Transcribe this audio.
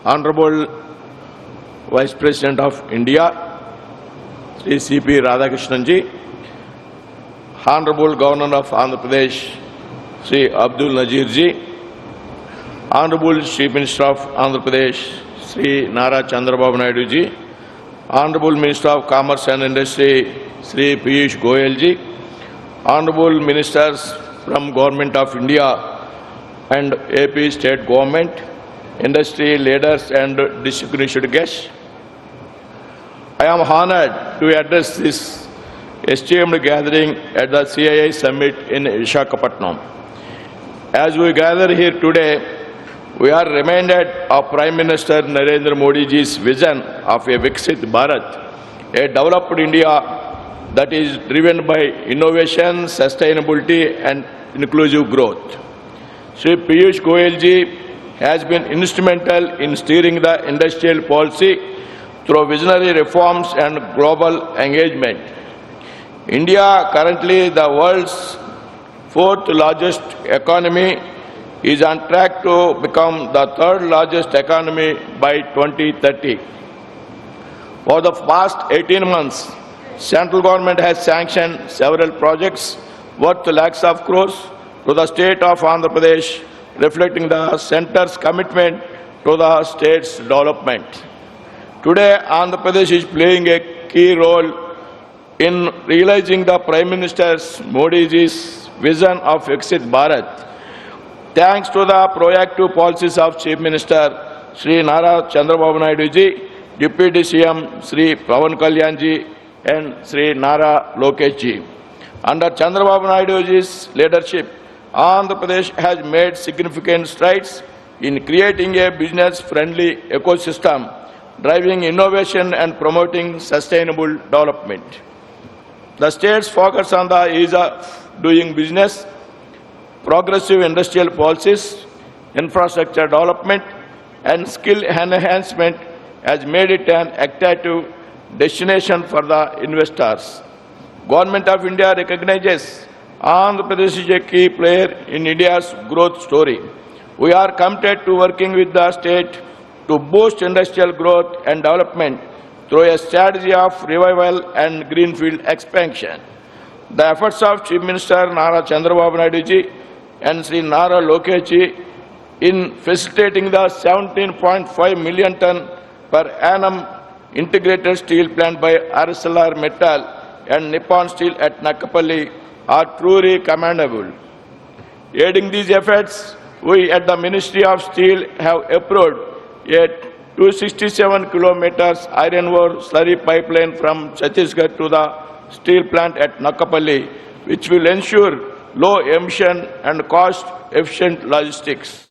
Honorable Vice President of India, Sri C.P. Radhakrishnan ji, Honorable Governor of Andhra Pradesh, Sri Abdul Nazir ji, Honorable Chief Minister of Andhra Pradesh, Sri Nara Chandrababu Naidu ji, Honorable Minister of Commerce and Industry, Sri Piyush Goyal ji, Honorable Ministers from Government of India and AP State Government, industry leaders and distinguished guests, I am honored to address this esteemed gathering at the CII Summit in Visakhapatnam. As we gather here today, we are reminded of Prime Minister Narendra Modi ji's vision of a Viksit Bharat, a developed India that is driven by innovation, sustainability and inclusive growth. Sri Piyush Goyal ji has been instrumental in steering the industrial policy through visionary reforms and global engagement. India, currently the world's fourth largest economy, is on track to become the third largest economy by 2030. For the past 18 months, central government has sanctioned several projects worth lakhs of crores to the state of Andhra Pradesh, reflecting the centre's commitment to the state's development. Today, Andhra Pradesh is playing a key role in realizing the Prime Minister Modi's vision of Viksit Bharat. Thanks to the proactive policies of Chief Minister Sri Nara Chandrababu Naidu ji, Deputy CM Sri Pawan Kalyan ji and Sri Nara Lokesh ji. Under Chandrababu Naidu ji's leadership, Andhra Pradesh has made significant strides in creating a business-friendly ecosystem, driving innovation and promoting sustainable development. The state's focus on the ease of doing business, progressive industrial policies, infrastructure development and skill enhancement has made it an attractive destination for the investors. Government of India recognizes Andhra Pradesh is a key player in India's growth story. We are committed to working with the state to boost industrial growth and development through a strategy of revival and greenfield expansion. The efforts of Chief Minister Nara Chandrababu Naidu ji and Sri Nara Lokesh ji in facilitating the 17.5 million ton per annum integrated steel plant by ArcelorMittal and Nippon Steel at Nakapalli are truly commendable. Aiding these efforts, we at the Ministry of Steel have approved a 267 kilometers iron ore slurry pipeline from Chhattisgarh to the steel plant at Nakapalli, which will ensure low emission and cost-efficient logistics.